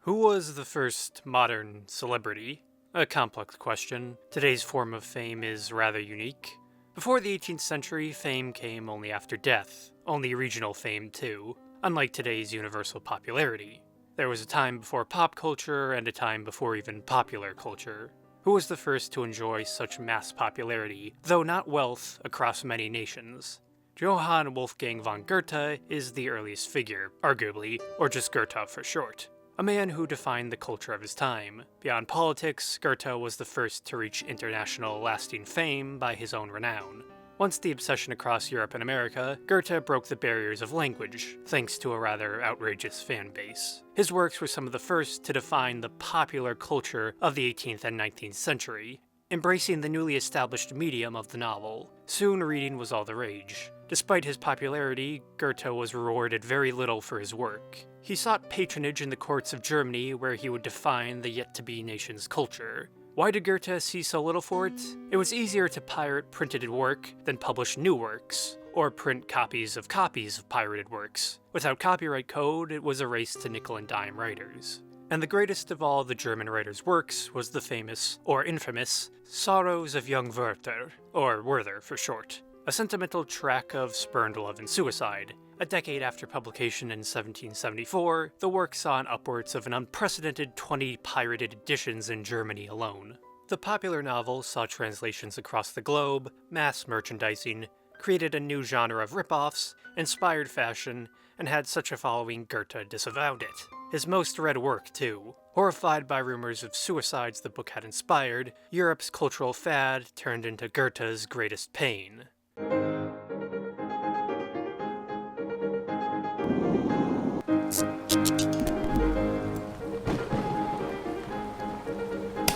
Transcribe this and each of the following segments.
Who was the first modern celebrity? A complex question. Today's form of fame is rather unique. Before the 18th century, fame came only after death, only regional fame too, unlike today's universal popularity. There was a time before pop culture and a time before even popular culture. Who was the first to enjoy such mass popularity, though not wealth, across many nations? Johann Wolfgang von Goethe is the earliest figure, arguably, or just Goethe for short. A man who defined the culture of his time. Beyond politics, Goethe was the first to reach international lasting fame by his own renown. Once the obsession across Europe and America, Goethe broke the barriers of language, thanks to a rather outrageous fan base. His works were some of the first to define the popular culture of the 18th and 19th century, embracing the newly established medium of the novel. Soon reading was all the rage. Despite his popularity, Goethe was rewarded very little for his work. He sought patronage in the courts of Germany, where he would define the yet-to-be nation's culture. Why did Goethe see so little for it? It was easier to pirate printed work than publish new works, or print copies of pirated works. Without copyright code, it was a race to nickel and dime writers. And the greatest of all the German writer's works was the famous, or infamous, Sorrows of Young Werther, or Werther for short. A sentimental track of spurned love and suicide. A decade after publication in 1774, the work saw an upwards of an unprecedented 20 pirated editions in Germany alone. The popular novel saw translations across the globe, mass merchandising, created a new genre of rip-offs, inspired fashion, and had such a following Goethe disavowed it. His most read work, too. Horrified by rumors of suicides the book had inspired, Europe's cultural fad turned into Goethe's greatest pain.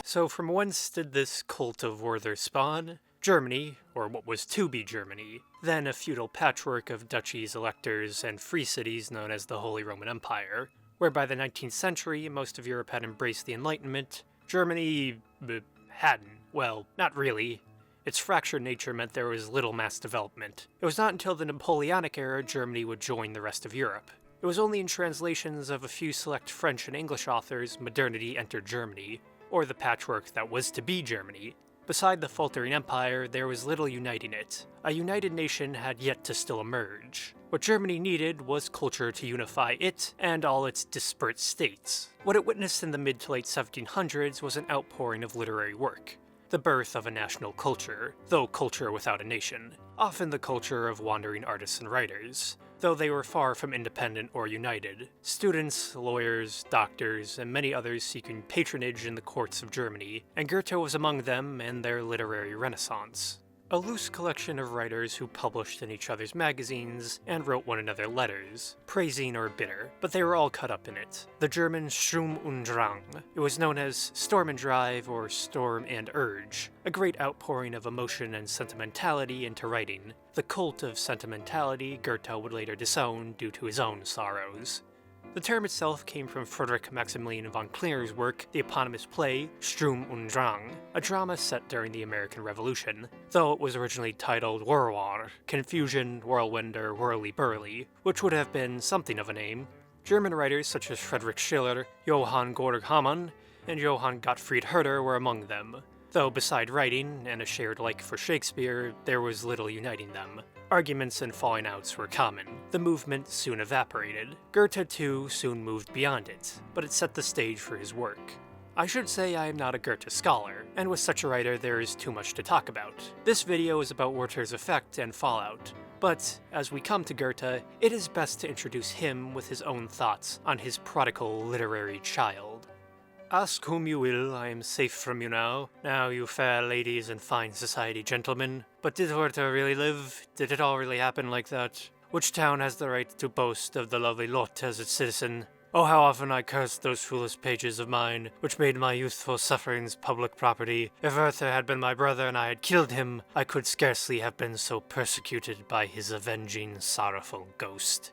So from whence did this cult of Werther spawn? Germany, or what was to be Germany, then a feudal patchwork of duchies, electors, and free cities known as the Holy Roman Empire, where by the 19th century most of Europe had embraced the Enlightenment. Germany hadn't. Well, not really. Its fractured nature meant there was little mass development. It was not until the Napoleonic era Germany would join the rest of Europe. It was only in translations of a few select French and English authors modernity entered Germany, or the patchwork that was to be Germany. Beside the faltering empire, there was little uniting it. A united nation had yet to still emerge. What Germany needed was culture to unify it and all its disparate states. What it witnessed in the mid to late 1700s was an outpouring of literary work. The birth of a national culture, though culture without a nation. Often the culture of wandering artists and writers, though they were far from independent or united. Students, lawyers, doctors, and many others seeking patronage in the courts of Germany, and Goethe was among them and their literary renaissance. A loose collection of writers who published in each other's magazines and wrote one another letters, praising or bitter, but they were all caught up in it. The German Sturm und Drang. It was known as Storm and Drive or Storm and Urge, a great outpouring of emotion and sentimentality into writing. The cult of sentimentality Goethe would later disown due to his own sorrows. The term itself came from Friedrich Maximilian von Klinger's work, the eponymous play Sturm und Drang, a drama set during the American Revolution, though it was originally titled Whirlwind, confusion, whirlwind, or whirly-burly, which would have been something of a name. German writers such as Friedrich Schiller, Johann Georg Hamann, and Johann Gottfried Herder were among them, though beside writing and a shared like for Shakespeare, there was little uniting them. Arguments and falling outs were common. The movement soon evaporated. Goethe, too, soon moved beyond it, but it set the stage for his work. I should say I am not a Goethe scholar, and with such a writer there is too much to talk about. This video is about Werther's effect and fallout, but as we come to Goethe, it is best to introduce him with his own thoughts on his prodigal literary child. Ask whom you will, I am safe from you now, you fair ladies and fine society gentlemen. But did Werther really live? Did it all really happen like that? Which town has the right to boast of the lovely Lotte as its citizen? Oh, how often I cursed those foolish pages of mine, which made my youthful sufferings public property. If Werther had been my brother and I had killed him, I could scarcely have been so persecuted by his avenging, sorrowful ghost.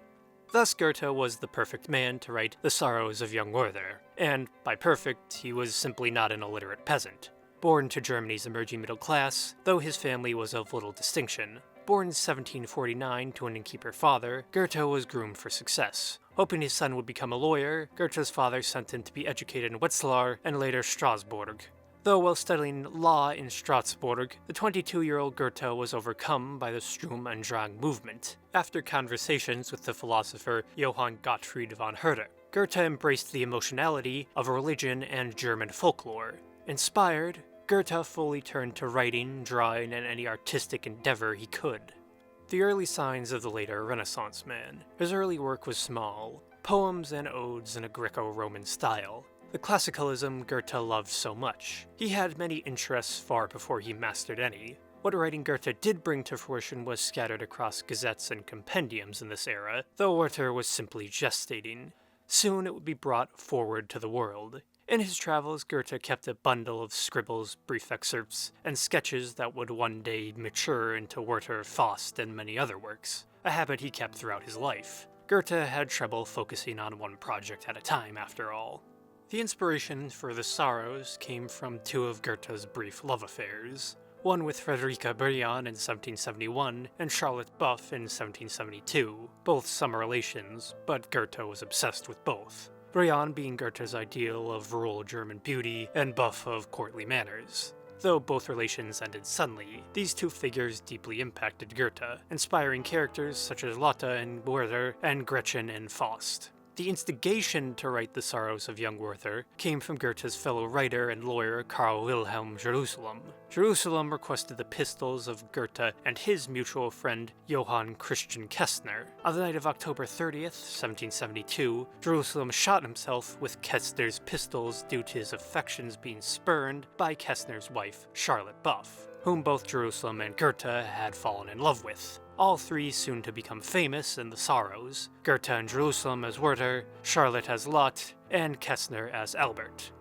Thus Goethe was the perfect man to write The Sorrows of Young Werther, and by perfect, he was simply not an illiterate peasant. Born to Germany's emerging middle class, though his family was of little distinction. Born in 1749 to an innkeeper father, Goethe was groomed for success. Hoping his son would become a lawyer, Goethe's father sent him to be educated in Wetzlar and later Strasbourg. Though while studying law in Strasbourg, the 22-year-old Goethe was overcome by the Sturm und Drang movement. After conversations with the philosopher Johann Gottfried von Goethe, Goethe embraced the emotionality of religion and German folklore. Inspired, Goethe fully turned to writing, drawing, and any artistic endeavor he could. The early signs of the later Renaissance man. His early work was small, poems and odes in a Greco-Roman style. The classicalism Goethe loved so much. He had many interests far before he mastered any. What writing Goethe did bring to fruition was scattered across gazettes and compendiums in this era, though Werther was simply gestating. Soon it would be brought forward to the world. In his travels, Goethe kept a bundle of scribbles, brief excerpts, and sketches that would one day mature into Werther, Faust, and many other works, a habit he kept throughout his life. Goethe had trouble focusing on one project at a time, after all. The inspiration for the Sorrows came from two of Goethe's brief love affairs, one with Frédéric Briand in 1771 and Charlotte Buff in 1772, both summer relations, but Goethe was obsessed with both. Briand being Goethe's ideal of rural German beauty and Buff of courtly manners. Though both relations ended suddenly, these two figures deeply impacted Goethe, inspiring characters such as Lotte and Werther and Gretchen and Faust. The instigation to write the Sorrows of Young Werther came from Goethe's fellow writer and lawyer Karl Wilhelm Jerusalem. Jerusalem requested the pistols of Goethe and his mutual friend Johann Christian Kästner. On the night of October 30th, 1772, Jerusalem shot himself with Kästner's pistols due to his affections being spurned by Kästner's wife, Charlotte Buff, whom both Jerusalem and Goethe had fallen in love with. All three soon to become famous in the Sorrows, Goethe and Jerusalem as Werther, Charlotte as Lotte, and Kästner as Albert.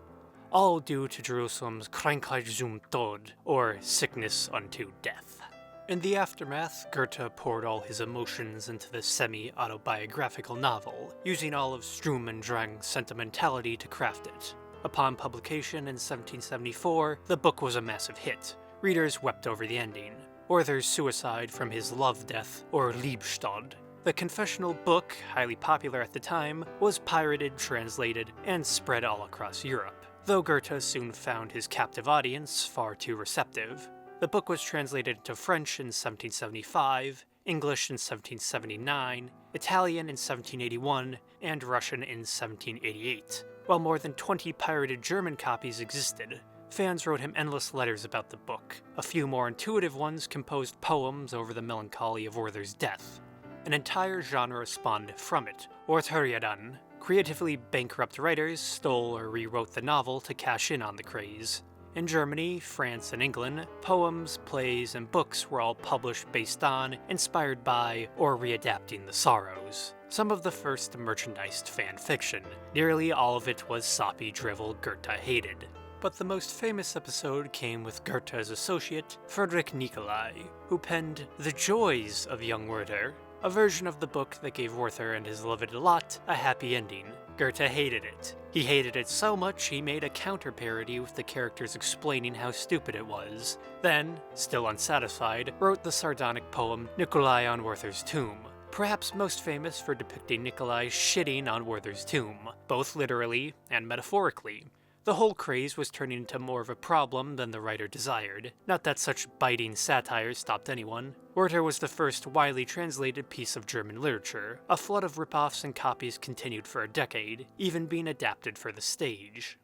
All due to Jerusalem's Krankheit zum Tod, or sickness unto death. In the aftermath, Goethe poured all his emotions into the semi-autobiographical novel, using all of Sturm und Drang's sentimentality to craft it. Upon publication in 1774, the book was a massive hit. Readers wept over the ending. Werther's suicide from his love death, or Liebestod. The confessional book, highly popular at the time, was pirated, translated, and spread all across Europe, though Goethe soon found his captive audience far too receptive. The book was translated into French in 1775, English in 1779, Italian in 1781, and Russian in 1788, while more than 20 pirated German copies existed. Fans wrote him endless letters about the book. A few more intuitive ones composed poems over the melancholy of Werther's death. An entire genre spawned from it, Wertheriadan. Creatively bankrupt writers stole or rewrote the novel to cash in on the craze. In Germany, France, and England, poems, plays, and books were all published based on, inspired by, or readapting the Sorrows. Some of the first merchandised fan fiction. Nearly all of it was soppy drivel Goethe hated. But the most famous episode came with Goethe's associate, Friedrich Nicolai, who penned The Joys of Young Werther, a version of the book that gave Werther and his beloved Lotte a happy ending. Goethe hated it. He hated it so much he made a counter-parody with the characters explaining how stupid it was. Then, still unsatisfied, wrote the sardonic poem Nicolai on Werther's Tomb, perhaps most famous for depicting Nicolai shitting on Werther's tomb, both literally and metaphorically. The whole craze was turning into more of a problem than the writer desired. Not that such biting satire stopped anyone. Werther was the first widely translated piece of German literature. A flood of ripoffs and copies continued for a decade, even being adapted for the stage.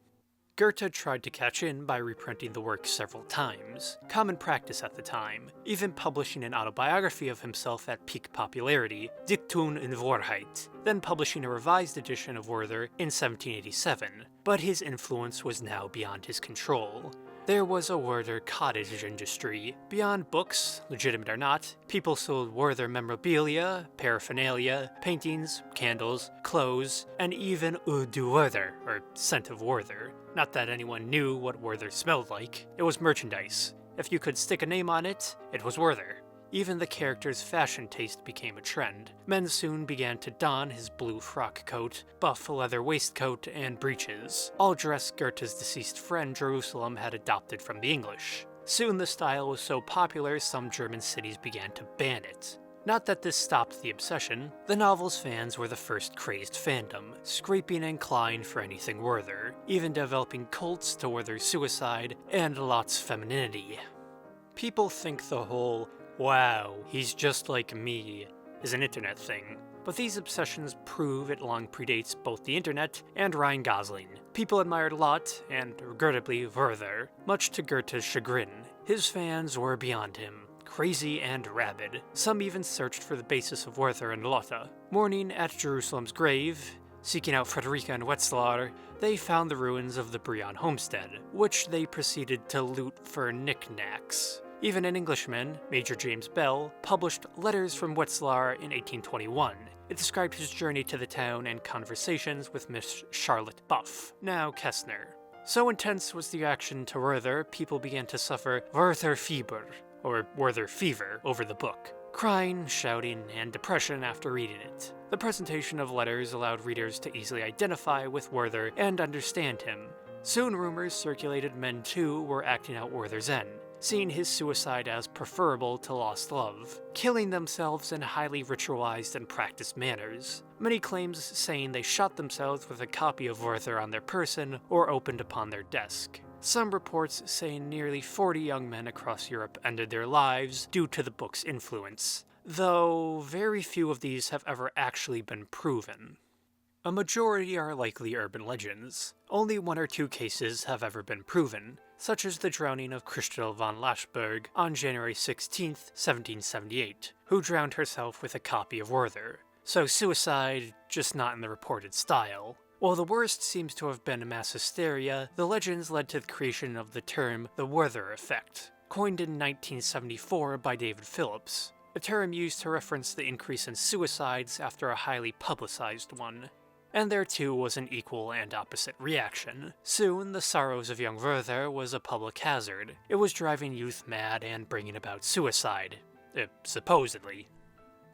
Goethe tried to catch in by reprinting the work several times, common practice at the time, even publishing an autobiography of himself at peak popularity, Dichtung und Wahrheit, then publishing a revised edition of Werther in 1787, but his influence was now beyond his control. There was a Werther cottage industry. Beyond books, legitimate or not, people sold Werther memorabilia, paraphernalia, paintings, candles, clothes, and even Eau de Werther, or scent of Werther. Not that anyone knew what Werther smelled like. It was merchandise. If you could stick a name on it, it was Werther. Even the character's fashion taste became a trend. Men soon began to don his blue frock coat, buff leather waistcoat, and breeches, all dress Goethe's deceased friend Jerusalem had adopted from the English. Soon the style was so popular some German cities began to ban it. Not that this stopped the obsession, the novel's fans were the first crazed fandom, scraping and clawing for anything Werther, even developing cults to Werther's suicide and Lotte's femininity. People think the whole, wow, he's just like me, is an internet thing, but these obsessions prove it long predates both the internet and Ryan Gosling. People admired Lotte, and regrettably Werther, much to Goethe's chagrin. His fans were beyond him. Crazy and rabid. Some even searched for the basis of Werther and Lotte. Mourning at Jerusalem's grave, seeking out Frédéric and Wetzlar, they found the ruins of the Brion homestead, which they proceeded to loot for knickknacks. Even an Englishman, Major James Bell, published Letters from Wetzlar in 1821. It described his journey to the town and conversations with Miss Charlotte Buff, now Kessner. So intense was the reaction to Werther, people began to suffer Wertherfieber, or Werther fever, over the book. Crying, shouting, and depression after reading it. The presentation of letters allowed readers to easily identify with Werther and understand him. Soon rumors circulated men too were acting out Werther's end, seeing his suicide as preferable to lost love, killing themselves in highly ritualized and practiced manners. Many claims saying they shot themselves with a copy of Werther on their person or opened upon their desk. Some reports saying nearly 40 young men across Europe ended their lives due to the book's influence, though very few of these have ever actually been proven. A majority are likely urban legends. Only 1 or 2 cases have ever been proven, such as the drowning of Christel von Lachberg on January 16, 1778, who drowned herself with a copy of Werther. So suicide, just not in the reported style. While the worst seems to have been mass hysteria, the legends led to the creation of the term the Werther effect, coined in 1974 by David Phillips, a term used to reference the increase in suicides after a highly publicized one. And there too was an equal and opposite reaction. Soon, the Sorrows of Young Werther was a public hazard. It was driving youth mad and bringing about suicide. Supposedly.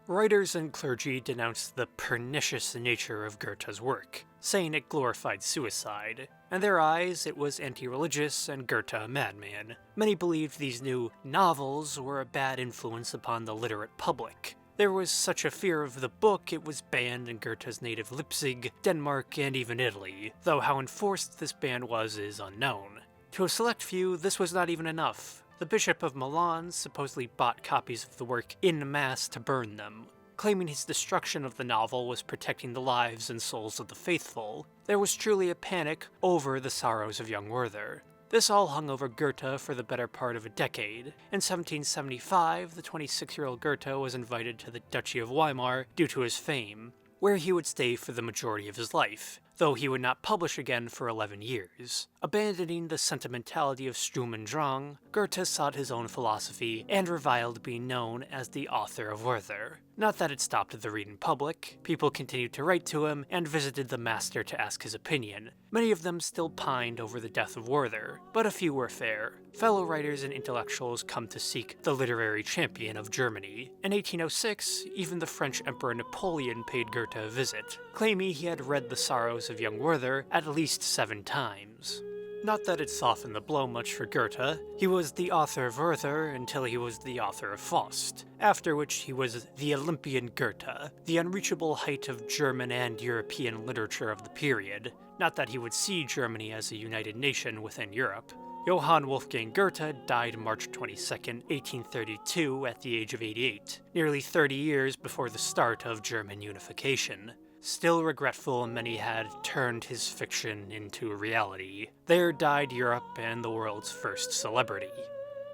Writers and clergy denounced the pernicious nature of Goethe's work, saying it glorified suicide. In their eyes, it was anti-religious and Goethe a madman. Many believed these new novels were a bad influence upon the literate public. There was such a fear of the book it was banned in Goethe's native Leipzig, Denmark, and even Italy, though how enforced this ban was is unknown. To a select few, this was not even enough. The Bishop of Milan supposedly bought copies of the work en masse to burn them, claiming his destruction of the novel was protecting the lives and souls of the faithful. There was truly a panic over the Sorrows of Young Werther. This all hung over Goethe for the better part of a decade. In 1775, the 26-year-old Goethe was invited to the Duchy of Weimar due to his fame, where he would stay for the majority of his life, though he would not publish again for 11 years. Abandoning the sentimentality of Sturm und Drang, Goethe sought his own philosophy and reviled being known as the author of Werther. Not that it stopped the reading public. People continued to write to him and visited the master to ask his opinion. Many of them still pined over the death of Werther, but a few were fair. Fellow writers and intellectuals come to seek the literary champion of Germany. In 1806, even the French Emperor Napoleon paid Goethe a visit, claiming he had read the Sorrows of Young Werther at least 7 times. Not that it softened the blow much for Goethe. He was the author of Werther until he was the author of Faust, after which he was the Olympian Goethe, the unreachable height of German and European literature of the period. Not that he would see Germany as a united nation within Europe. Johann Wolfgang Goethe died March 22, 1832 at the age of 88, nearly 30 years before the start of German unification. Still regretful, many had turned his fiction into reality. There died Europe and the world's first celebrity.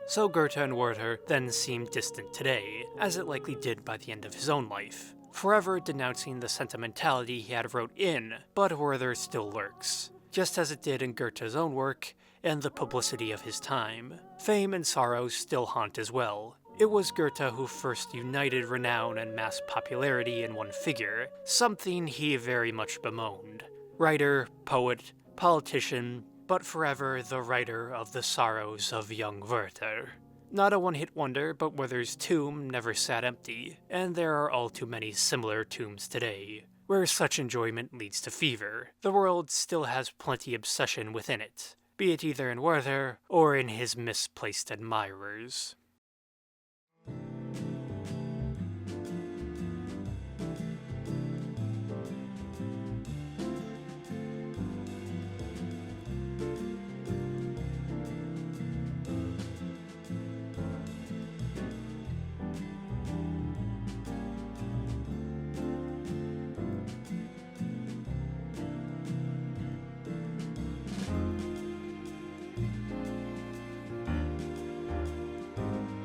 So Goethe and Werther then seemed distant today, as it likely did by the end of his own life, forever denouncing the sentimentality he had wrote in, but Werther still lurks, just as it did in Goethe's own work and the publicity of his time. Fame and sorrows still haunt as well. It was Goethe who first united renown and mass popularity in one figure, something he very much bemoaned. Writer, poet, politician, but forever the writer of the Sorrows of Young Werther. Not a one-hit wonder, but Werther's tomb never sat empty, and there are all too many similar tombs today, where such enjoyment leads to fever. The world still has plenty obsession within it, be it either in Werther or in his misplaced admirers.